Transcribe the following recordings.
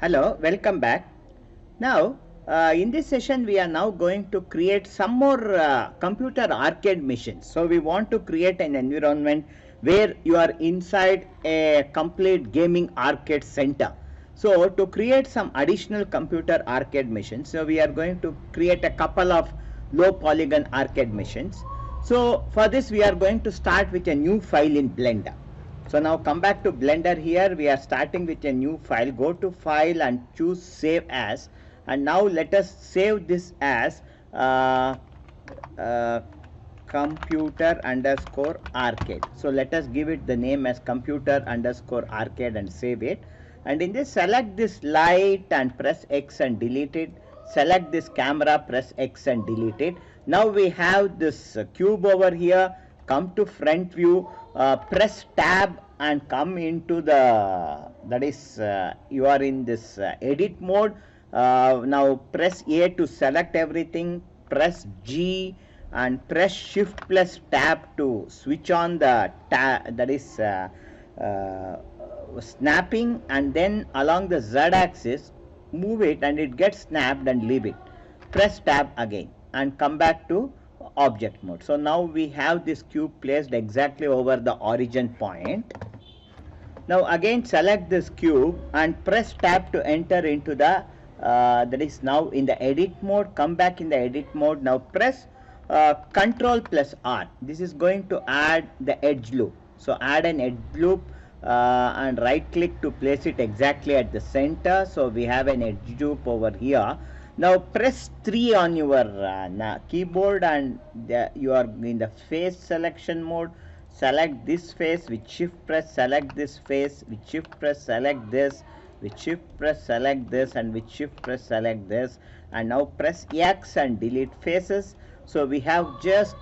Hello, welcome back. Now, in this session, we are now going to create some more computer arcade machines. So, we want to create an environment where you are inside a complete gaming arcade center. So, to create some additional computer arcade machines, so we are going to create a couple of low polygon arcade machines. So, for this, we are going to start with a new file in Blender. So now come back to Blender. Here we are starting with a new file. Go to file and choose save as, and now let us save this as computer underscore arcade. So let us give it the name as computer underscore arcade and save it. And in this, select this light and press X and delete it. Select this camera, press X and delete it. Now we have this cube over here. Come to front view, press tab and come into the, that is you are in this edit mode. Now press A to select everything, press G and press shift plus tab to switch on the tab, that is snapping, and then along the Z axis move it and it gets snapped and leave it. Press tab again and come back to object mode. So now we have this cube placed exactly over the origin point. Now again select this cube and press tab to enter into the that is now in the edit mode. Come back in the edit mode. Now press Control plus R. This is going to add the edge loop. So add an edge loop and right click to place it exactly at the center. So we have an edge loop over here. Now press 3 on your keyboard and you are in the face selection mode. Select this face with shift press, select this face with shift press, select this with shift press, select this, and with shift press select this, and now press X and delete faces. So we have just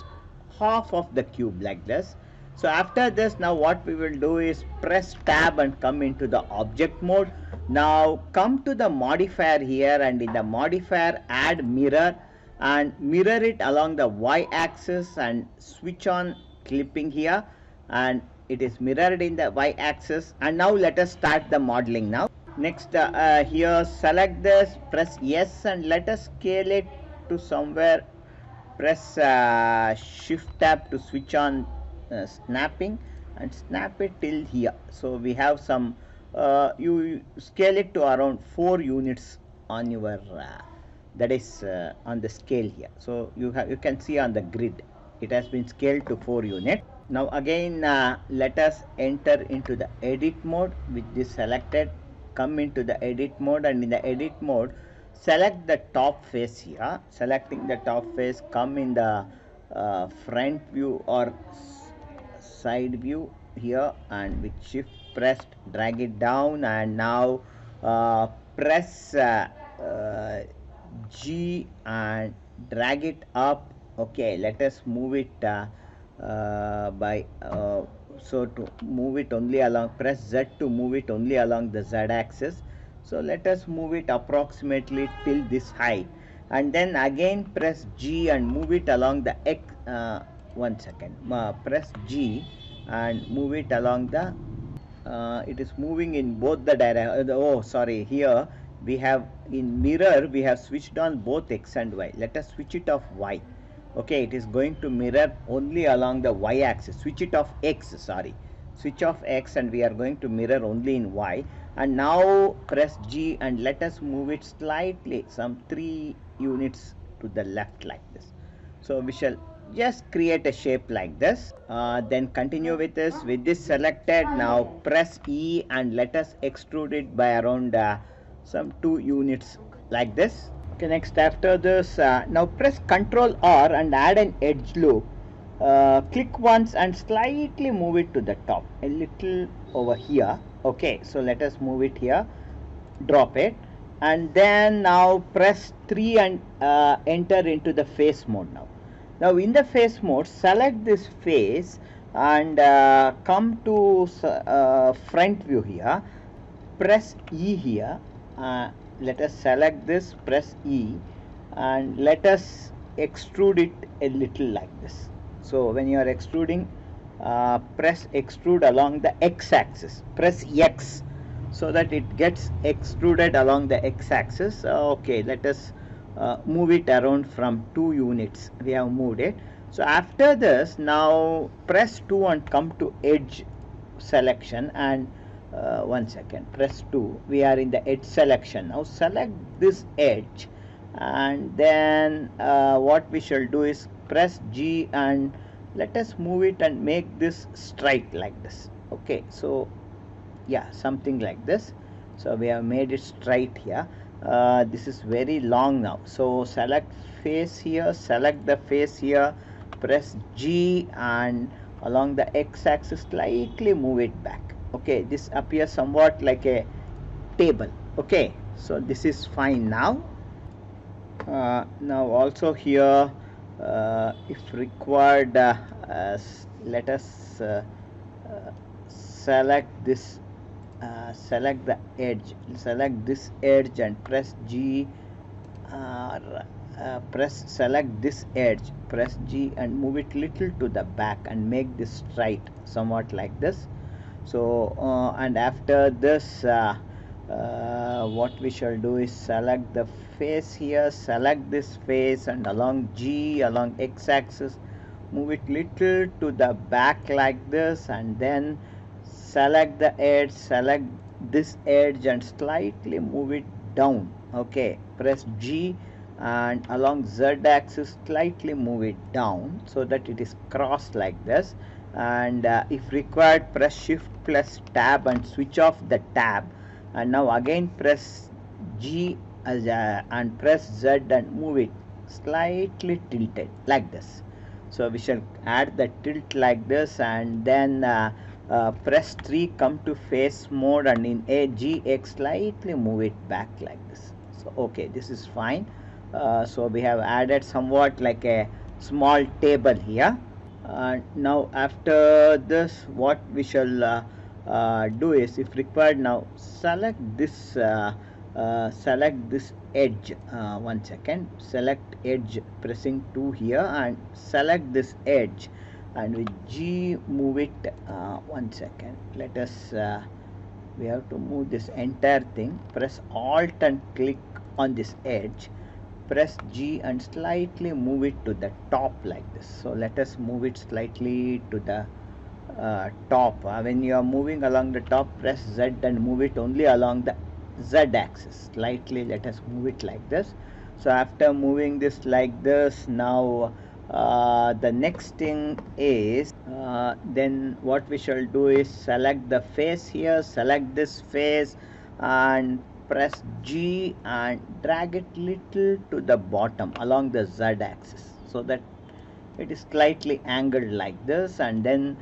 half of the cube like this. So after this, now what we will do is press tab and come into the object mode. Now come to the modifier here, and in the modifier add mirror and mirror it along the Y axis and switch on clipping here, and it is mirrored in the Y axis. And now let us start the modeling now. Next here select this, press yes, and let us scale it to somewhere. Press shift tab to switch on snapping and snap it till here. So we have some you scale it to around 4 units on your that is on the scale here. So you can see on the grid it has been scaled to 4 units. Now again let us enter into the edit mode with this selected. Come into the edit mode, and in the edit mode select the top face here. Selecting the top face, come in the front view or side view here, and with shift pressed drag it down, and now press G and drag it up. Okay, let us move it by so to move it only along, press Z to move it only along the Z axis. So let us move it approximately till this height, and then again press G and move it along the X. One second, press G and move it along the it is moving in both the direction. Oh sorry, here we have in mirror we have switched on both X and Y. Let us switch it off Y. Okay, it is going to mirror only along the Y axis. Switch it off X, sorry, switch off X, and we are going to mirror only in Y. And now press G and let us move it slightly some 3 units to the left like this. So we shall just create a shape like this. Then continue with this. With this selected, now press E and let us extrude it by around some 2 units like this. Okay, next after this now press Ctrl R and add an edge loop. Click once and slightly move it to the top a little over here. Okay, so let us move it here, drop it, and then now press 3 and enter into the face mode. Now in the face mode select this face and come to front view here, press E here, let us select this, press E, and let us extrude it a little like this. So when you are extruding, press extrude along the X axis, press X so that it gets extruded along the x-axis. Okay, let us move it around from 2 units. We have moved it. So after this, now press 2 and come to edge selection, and one second, press 2. We are in the edge selection. Now select this edge, and then what we shall do is press G and let us move it and make this straight like this. Okay, so yeah, something like this. So we have made it straight here. This is very long now, so select face here, select the face here, press G, and along the x-axis slightly move it back. Okay, this appears somewhat like a table. Okay, so this is fine now. Now also here, if required, let us select this, select the edge, select this edge and press G, select this edge, press G and move it little to the back and make this straight somewhat like this. So and after this, what we shall do is select the face here, select this face, and along G, along x-axis, move it little to the back like this, and then select the edge, select this edge and slightly move it down. Okay, press G and along Z axis slightly move it down so that it is crossed like this, and if required press shift plus tab and switch off the tab, and now again press G and press Z and move it slightly tilted like this. So we shall add the tilt like this, and then press 3, come to face mode, and in GX slightly move it back like this. So okay, this is fine. So we have added somewhat like a small table here. Now after this, what we shall do is, if required, now select this edge. One second, select edge, pressing 2 here, and select this edge, and with G move it. One second, let us we have to move this entire thing. Press Alt and click on this edge, press G and slightly move it to the top like this. So let us move it slightly to the top. When you are moving along the top, press Z and move it only along the Z axis slightly. Let us move it like this. So after moving this like this, now the next thing is, then what we shall do is select the face here, select this face, and press G and drag it little to the bottom along the Z axis so that it is slightly angled like this, and then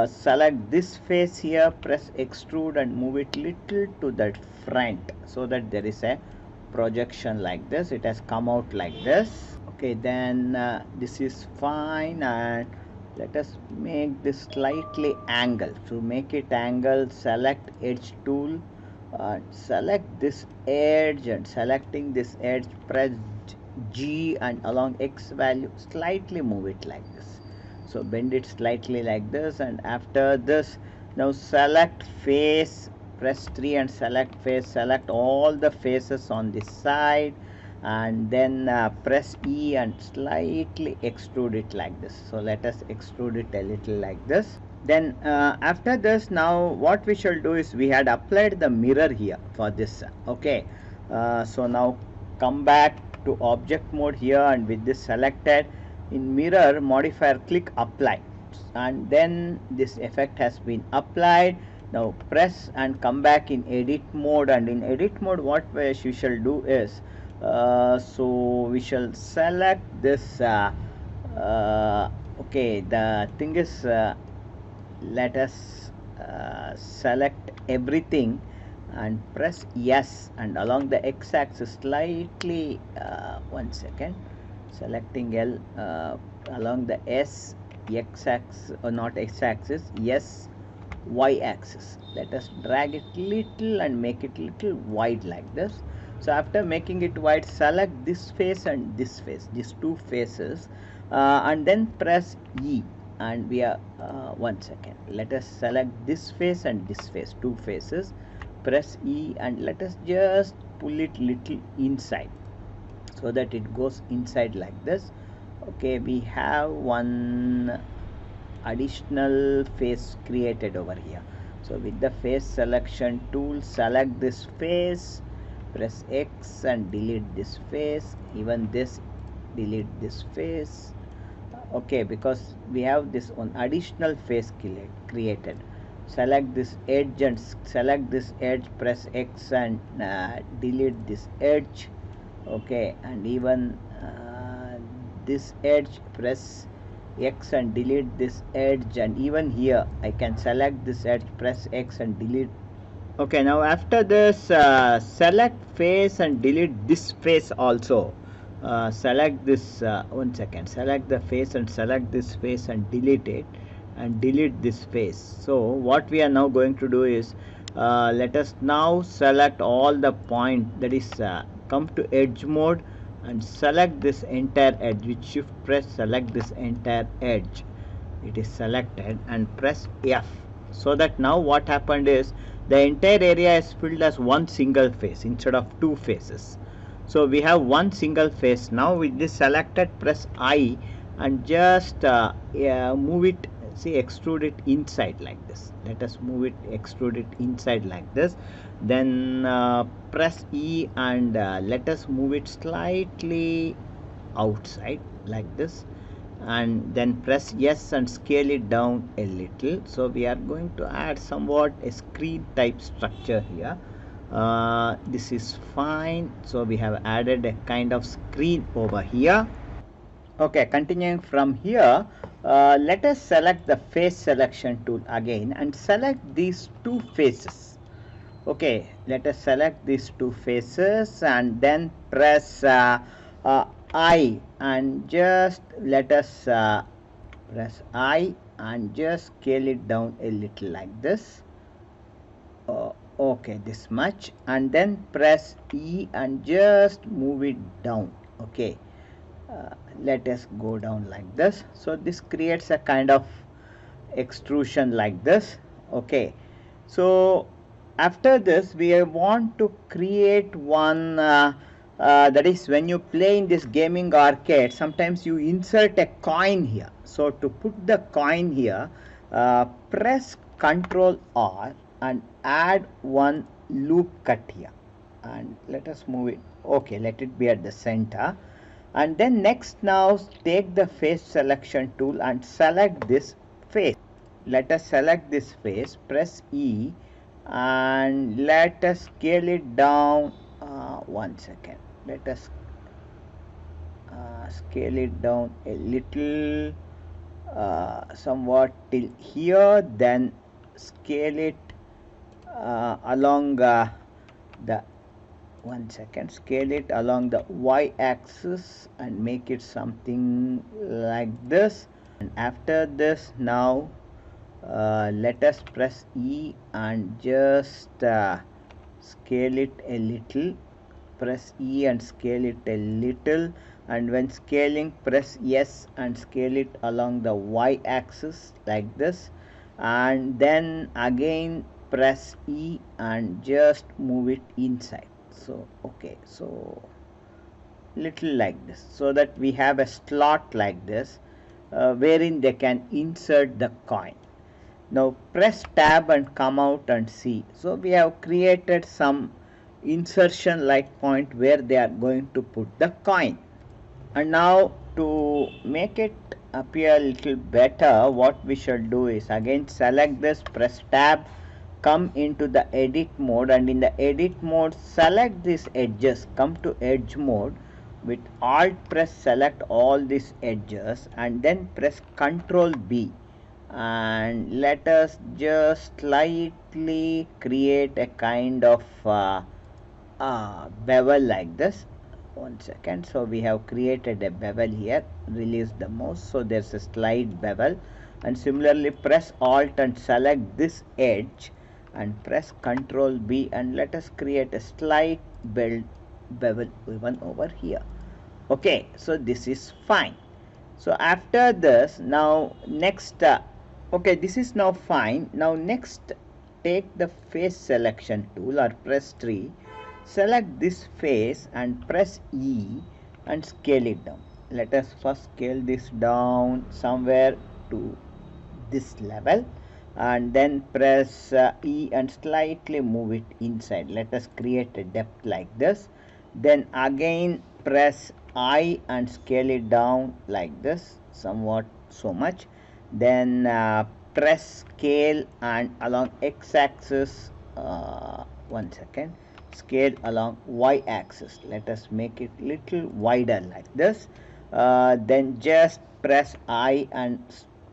select this face here, press extrude and move it little to the front so that there is a projection like this. It has come out like this. Okay, then this is fine, and let us make this slightly angle. To make it angle, select edge tool, select this edge, and selecting this edge press G and along X value slightly move it like this. So bend it slightly like this, and after this, now select face, press 3 and select face, select all the faces on this side, and then press E and slightly extrude it like this. So let us extrude it a little like this. Then after this, now what we shall do is, we had applied the mirror here for this. Okay, so now come back to object mode here, and with this selected, in mirror modifier click apply, and then this effect has been applied. Now press and come back in edit mode, and in edit mode what we shall do is, so we shall select this okay, the thing is, let us select everything and press S, and along the X axis slightly, one second, selecting L, along the S, X axis, or not X axis, S, Y axis, let us drag it little and make it little wide like this. So after making it wide, select this face and this face, these two faces, and then press E, and we are one second, let us select this face and this face, two faces, press E and let us just pull it little inside so that it goes inside like this. Okay, we have one additional face created over here. So with the face selection tool, select this face, press X and delete this face, even this, delete this face. Okay, because we have this one additional face created. Select this edge and select this edge, press X and delete this edge. Okay, and even this edge, press X and delete this edge, and even here I can select this edge, press X and delete. Okay, now after this select face and delete this face also. Select this one second, select the face and select this face and delete it and delete this face. So what we are now going to do is let us now select all the point, that is come to edge mode and select this entire edge. With shift press select this entire edge, it is selected, and press F. So that now what happened is the entire area is filled as one single face instead of two faces. So we have one single face. Now with this selected, press I and just move it, see, extrude it inside like this. Let us move it, extrude it inside like this. Then press E and let us move it slightly outside like this, and then press S and scale it down a little. So we are going to add somewhat a screen type structure here. This is fine. So we have added a kind of screen over here. Okay, continuing from here, let us select the face selection tool again and select these two faces. Okay, let us select these two faces and then press I and just let us press I and just scale it down a little like this. Okay, this much, and then press E and just move it down. Okay, let us go down like this. So this creates a kind of extrusion like this. Okay, so after this we want to create one that is, when you play in this gaming arcade, sometimes you insert a coin here. So to put the coin here, press Ctrl R and add one loop cut here, and let us move it. Okay, let it be at the center. And then next, now take the face selection tool and select this face. Let us select this face, press E and let us scale it down. One second, let us scale it down a little, somewhat till here, then scale it along the one second, scale it along the Y axis and make it something like this. And after this, now let us press E and just scale it a little, press E and scale it a little, and when scaling, press S and scale it along the Y axis like this, and then again press E and just move it inside. So okay, so little like this, so that we have a slot like this wherein they can insert the coin. Now press tab and come out and see. So we have created some insertion like point where they are going to put the coin. And now to make it appear a little better, what we should do is again select this, press tab, come into the edit mode, and in the edit mode select these edges, come to edge mode, with alt press select all these edges and then press Ctrl B and let us just slightly create a kind of bevel like this. One second, so we have created a bevel here, release the mouse, so there's a slight bevel, and similarly press alt and select this edge and press Ctrl B and let us create a slight bevel even over here. Okay, so this is fine. So after this, now next okay, this is now fine. Now next, take the face selection tool or press 3, select this face and press E and scale it down. Let us first scale this down somewhere to this level, and then press E and slightly move it inside. Let us create a depth like this. Then again press I and scale it down like this, somewhat so much. Then press scale and along x-axis, one second, scale along y-axis. Let us make it little wider like this. Then just press I and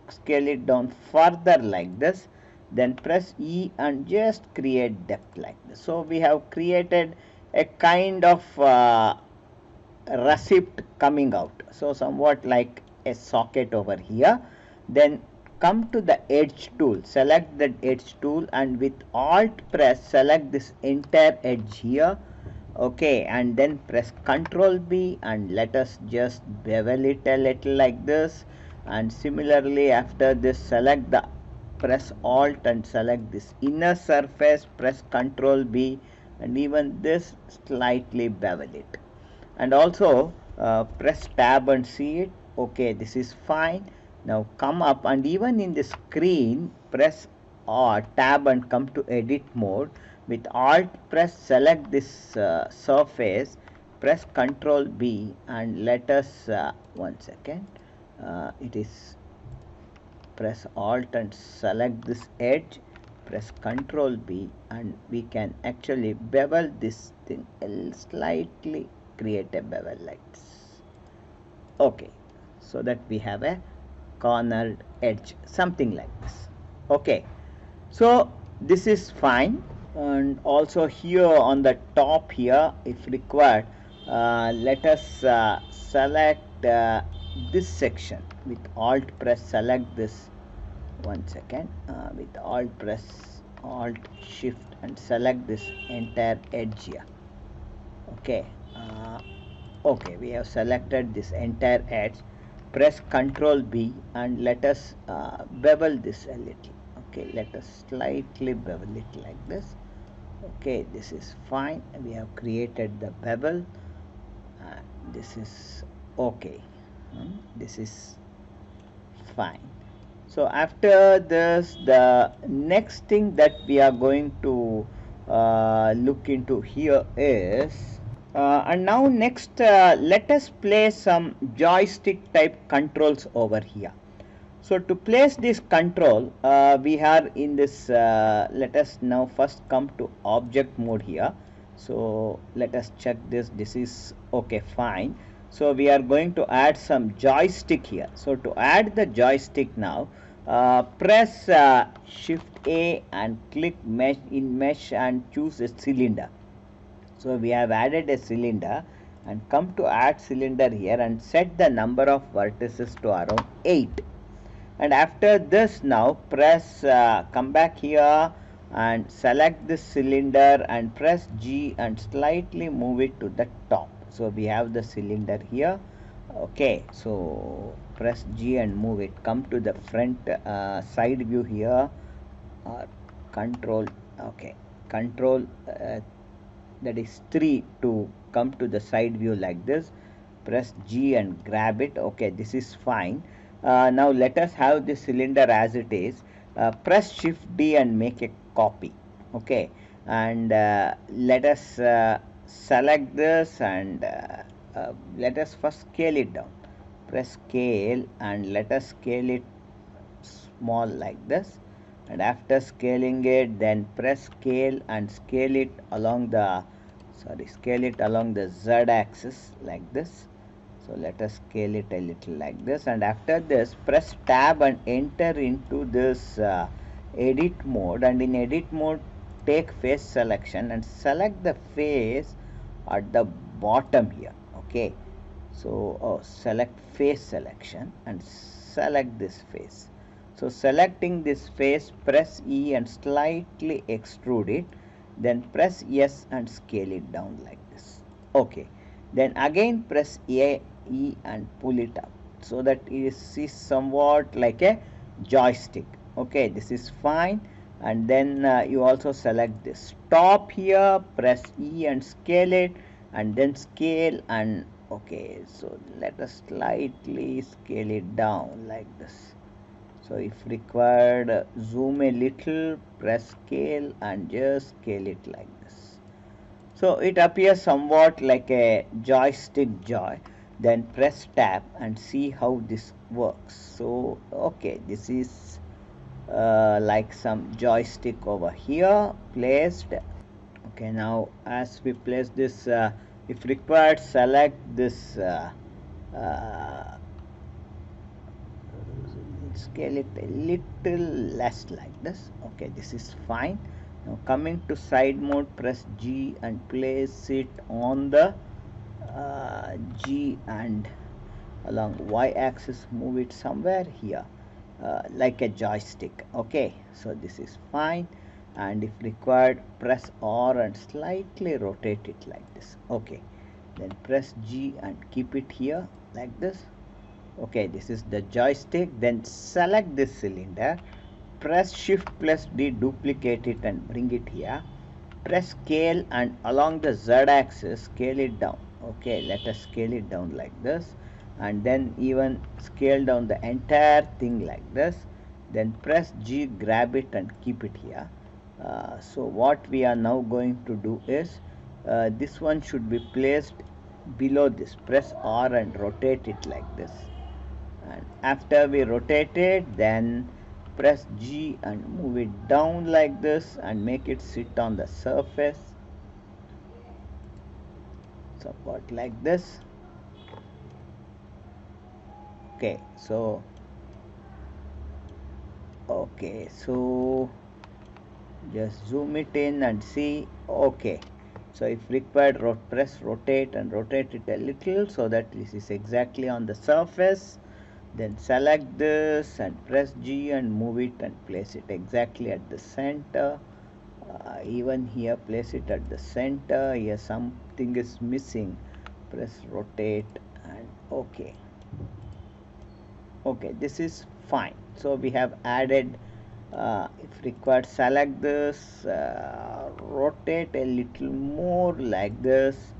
scale it down further like this. Then press E and just create depth like this. So we have created a kind of receipt coming out, so somewhat like a socket over here. Then come to the edge tool, select the edge tool, and with alt press select this entire edge here, okay, and then press Ctrl B and let us just bevel it a little like this. And similarly after this, select the press alt and select this inner surface, press Ctrl B, and even this slightly bevel it, and also press tab and see it. Okay, this is fine. Now come up and even in the screen press tab and come to edit mode. With alt press select this surface, press Ctrl B and let us one second, it is press alt and select this edge, press Ctrl B, and we can actually bevel this thing slightly, create a bevel like this. Okay, so that we have a cornered edge, something like this. Okay, so this is fine. And also here on the top here, if required, let us select this section. With alt press select this, one second, with alt press alt shift and select this entire edge here. Okay, okay, we have selected this entire edge. Press Ctrl B and let us bevel this a little. Okay, let us slightly bevel it like this. Okay, this is fine. We have created the bevel. This is okay. This is fine. So after this, the next thing that we are going to look into here is and now next let us place some joystick type controls over here. So to place this control, we are in this, let us now first come to object mode here. So let us check this, this is okay, fine. So we are going to add some joystick here. So to add the joystick now, press shift A and click mesh in mesh and choose a cylinder. So we have added a cylinder and come to add cylinder here and set the number of vertices to around 8. And after this now press come back here and select this cylinder and press G and slightly move it to the top. So we have the cylinder here. Okay, so press G and move it, come to the front side view here, or control, okay, control that is 3 to come to the side view like this. Press G and grab it. Okay, this is fine. Now let us have the cylinder as it is. Press shift D and make a copy. Okay, and let us select this and let us first scale it down. Press scale and let us scale it small like this, and after scaling it then press scale and scale it along the scale it along the Z axis like this. So let us scale it a little like this, and after this press tab and enter into this edit mode, and in edit mode take face selection and select the face at the bottom here. Okay, so select face selection and select this face. So selecting this face, press E and slightly extrude it, then press S and scale it down like this. Okay, then again press E and pull it up so that it is somewhat like a joystick. Okay, this is fine. and then you also select this top here, press E and scale it, and then scale. And okay, so let us slightly scale it down like this. So if required, zoom a little, press scale and just scale it like this. So it appears somewhat like a joystick joy. Then press tab and see how this works. So okay, this is like some joystick over here placed. Okay, now as we place this, if required, select this uh, scale it a little less like this. Okay, this is fine. Now coming to side mode, press G and place it on the G, and along Y axis move it somewhere here like a joystick. Okay, so this is fine, and if required, press R and slightly rotate it like this. Okay, then press G and keep it here like this. Okay, this is the joystick. Then select this cylinder, press shift plus D, duplicate it and bring it here, press scale, and along the Z axis scale it down. Okay, let us scale it down like this, and then even scale down the entire thing like this. Then press G, grab it and keep it here. So what we are now going to do is, this one should be placed below this. Press R and rotate it like this, and after we rotate it, then press G and move it down like this and make it sit on the surface, support like this. Okay, so just zoom it in and see. Okay, so if required, press rotate and rotate it a little so that this is exactly on the surface. Then select this and press G and move it and place it exactly at the center. Even here, place it at the center. Here something is missing. Press rotate and okay. Okay, this is fine. So we have added, if required, select this, rotate a little more like this,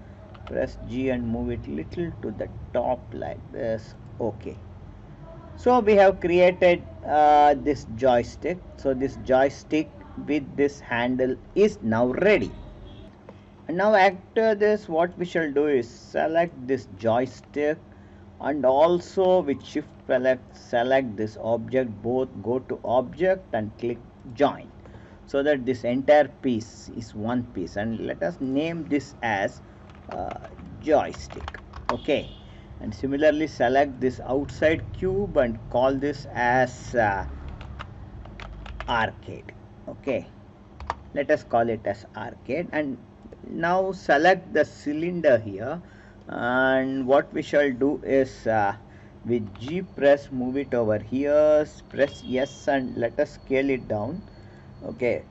press G and move it little to the top like this. Okay, so we have created this joystick. So this joystick with this handle is now ready. And now after this, what we shall do is select this joystick, and also with shift select this object, both go to object and click join, so that this entire piece is one piece. And let us name this as joystick. Okay, and similarly select this outside cube and call this as arcade. Okay, let us call it as arcade. And now select the cylinder here, and what we shall do is, with G press, move it over here, press S and let us scale it down. Okay,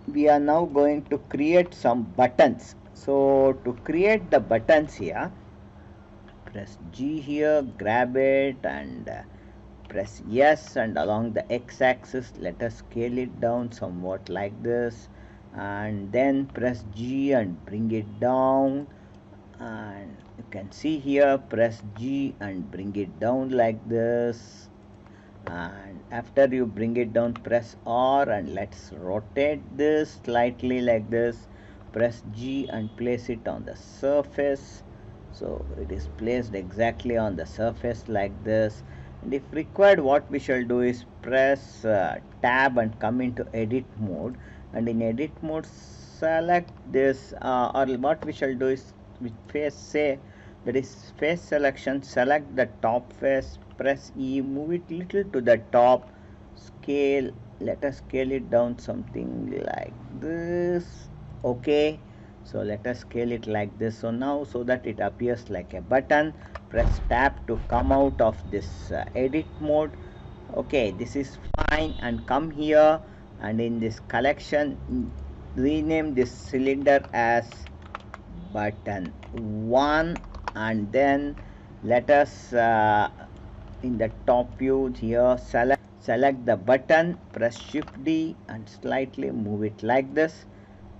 we are now going to create some buttons. So to create the buttons here, press G here, grab it and press yes, and along the x-axis let us scale it down somewhat like this, and then press G and bring it down. And you can see here, press G and bring it down like this, and after you bring it down, press R and let's rotate this slightly like this, press G and place it on the surface. So it is placed exactly on the surface like this. And if required, what we shall do is press tab and come into edit mode, and in edit mode select this, or what we shall do is with face, say that is face selection, select the top face, press E, move it little to the top, scale, let us scale it down something like this. Okay, so let us scale it like this. So now, so that it appears like a button, press tab to come out of this edit mode. Okay, this is fine, and come here, and in this collection rename this cylinder as button 1, and then let us in the top view here select the button, press Shift D and slightly move it like this.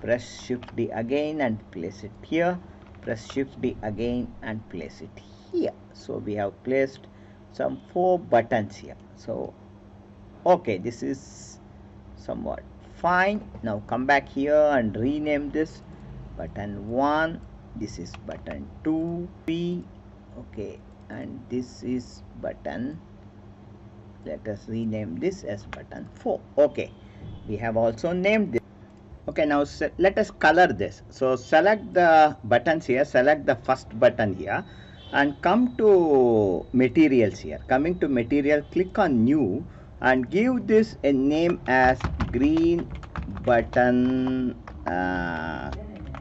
Press Shift D again and place it here. Press Shift D again and place it here. So we have placed some 4 buttons here. So okay, this is somewhat fine. Now come back here and rename this button 1. This is button 2, 3. Okay, and this is button, let us rename this as button 4. Okay, we have also named this. Okay, now let us color this. So select the buttons here, select the first button here and come to materials here. Coming to material, click on new and give this a name as green button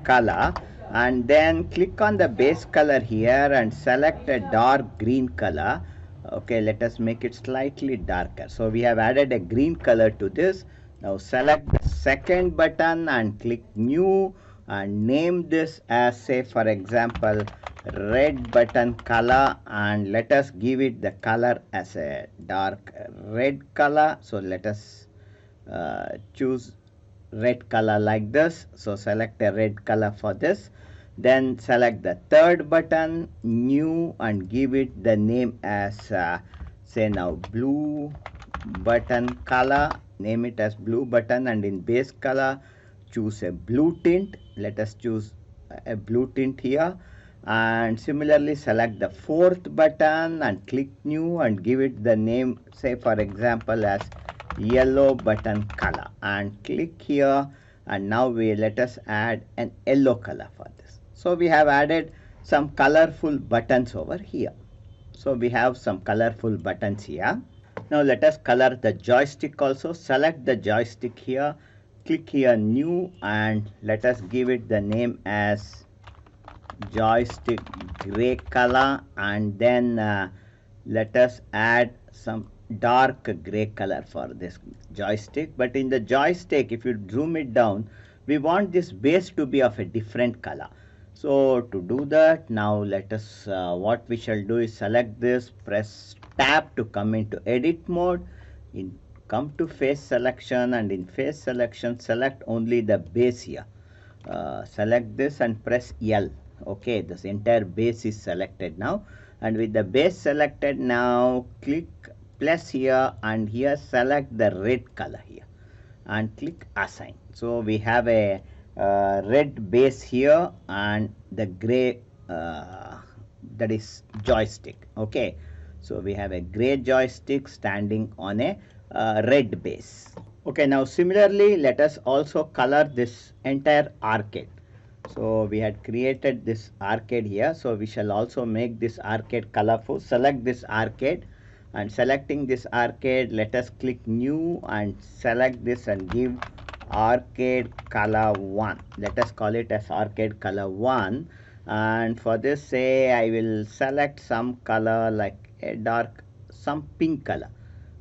color, and then click on the base color here and select a dark green color. Okay, let us make it slightly darker. So we have added a green color to this. Now select the second button and click new and name this as, say for example, red button color, and let us give it the color as a dark red color. So let us choose red color like this. So select a red color for this. Then select the third button, new, and give it the name as say now blue button color. Name it as blue button, and in base color choose a blue tint. Let us choose a blue tint here. And similarly select the fourth button and click new and give it the name, say for example, as yellow button color, and click here. And now let us add an yellow color for this. So we have added some colorful buttons over here. So we have some colorful buttons here. Now let us color the joystick also. Select the joystick here, click here new, and let us give it the name as joystick gray color, and then let us add some dark gray color for this joystick. But in the joystick, if you zoom it down, we want this base to be of a different color. So to do that, now let us what we shall do is select this, press tab to come into edit mode, come to face selection, and in face selection select only the base here. Select this and press L. Okay, this entire base is selected now, and with the base selected, now click plus here, and here select the red color here and click assign. So we have a red base here and the gray that is joystick. Okay, so we have a gray joystick standing on a red base. Okay, now similarly let us also color this entire arcade. So we had created this arcade here, so we shall also make this arcade colorful. Select this arcade, and selecting this arcade, let us click new and select this and give arcade color 1. Let us call it as arcade color 1, and for this, say I will select some color like a dark, some pink color.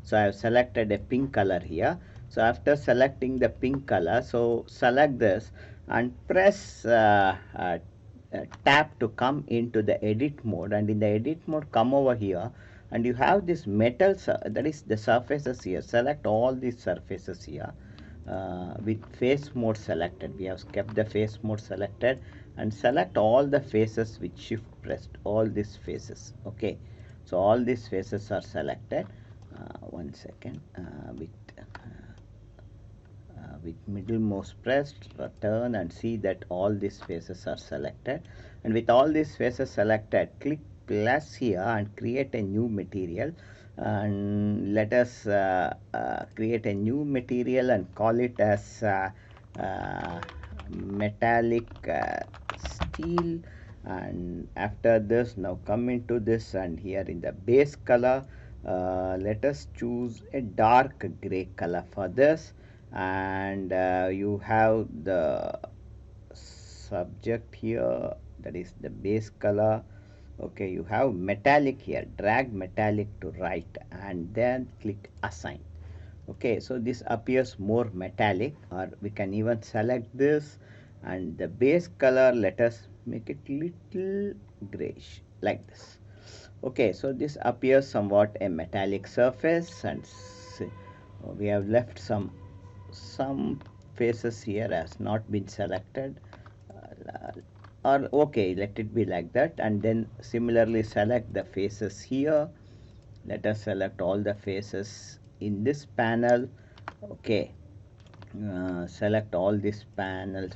So I have selected a pink color here. So after selecting the pink color, so select this and press tab to come into the edit mode, and in the edit mode come over here, and you have this metal, that is the surfaces here. Select all these surfaces here with face mode selected. We have kept the face mode selected, and select all the faces with shift pressed, all these faces. Okay, so all these faces are selected. One second, with middle mouse pressed, turn and see that all these faces are selected, and with all these faces selected, click plus here and create a new material, and let us create a new material and call it as metallic steel. And after this, now come into this, and here in the base color, let us choose a dark gray color for this, and you have the subject here, that is the base color. Okay, you have metallic here. Drag metallic to right and then click assign. Okay, so this appears more metallic, or we can even select this, and the base color, let us make it little grayish like this. Okay, so this appears somewhat a metallic surface, and see, we have left some faces here has not been selected, or okay, let it be like that, and then similarly select the faces here. Let us select all the faces in this panel. Okay, select all these panels,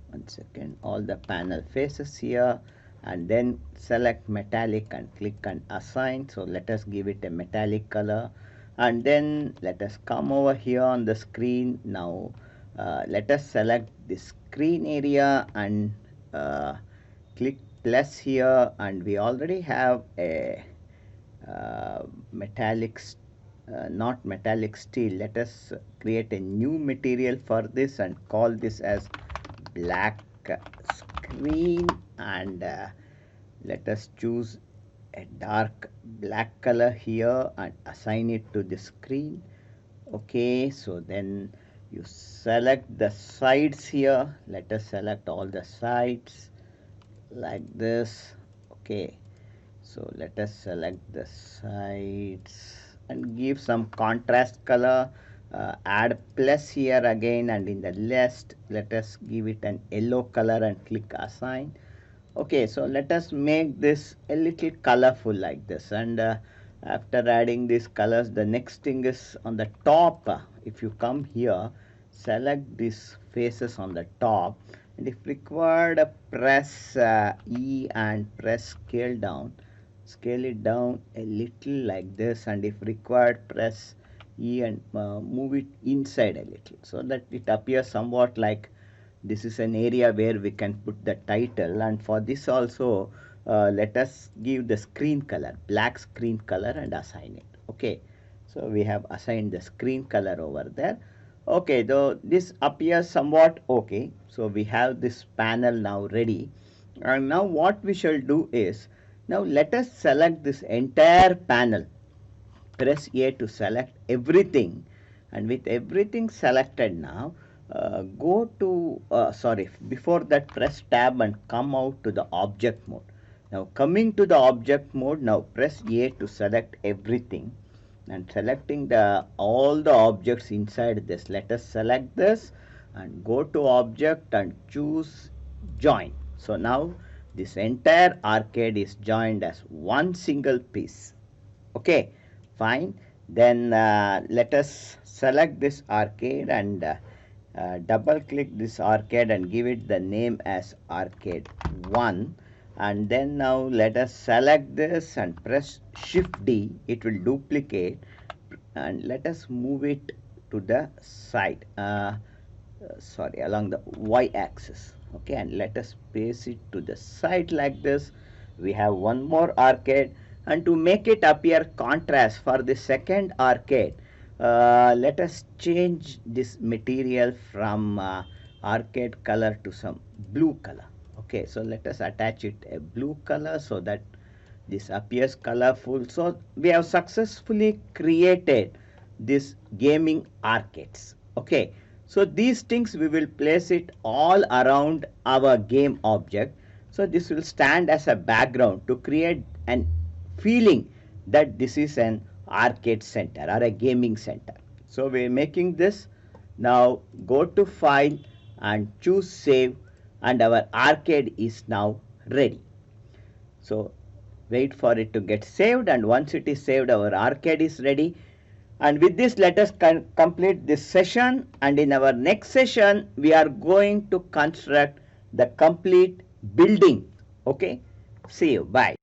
one second, all the panel faces here, and then select metallic and click and assign. So let us give it a metallic color, and then let us come over here on the screen. Now let us select the screen area and click plus here, and we already have a metallic not metallic steel. Let us create a new material for this and call this as black screen, and let us choose a dark black color here and assign it to the screen. Okay, so then you select the sides here. Let us select all the sides like this. Okay, so let us select the sides and give some contrast color. Add plus here again, and in the list let us give it an yellow color and click assign. Okay, so let us make this a little colorful like this, and after adding these colors, the next thing is on the top. If you come here, select these faces on the top, and if required, press E and press scale it down a little like this, and if required, press E and move it inside a little so that it appears somewhat like this is an area where we can put the title. And for this also let us give the screen color black screen color and assign it. Okay, so we have assigned the screen color over there. Okay, though this appears somewhat okay, so we have this panel now ready, and now what we shall do is, now let us select this entire panel. Press A to select everything, and with everything selected now, go to sorry, before that press tab and come out to the object mode. Now coming to the object mode, now press A to select everything, and selecting the all the objects inside this. Let us select this and go to object and choose join. So now this entire arcade is joined as one single piece. Okay, fine. Then let us select this arcade and double click this arcade and give it the name as arcade 1. And then now let us select this and press shift D. It will duplicate, and let us move it to the side, sorry, along the Y axis. Okay, and let us paste it to the side like this. We have one more arcade, and to make it appear contrast for the second arcade, let us change this material from arcade color to some blue color. Okay, so let us attach it a blue color so that this appears colorful. So we have successfully created this gaming arcades. Okay, so these things we will place it all around our game object. So this will stand as a background to create an feeling that this is an arcade center or a gaming center. So we are making this. Now go to file and choose save, and our arcade is now ready. So wait for it to get saved, and once it is saved, our arcade is ready. And with this, let us complete this session, and in our next session we are going to construct the complete building. Okay, see you, bye.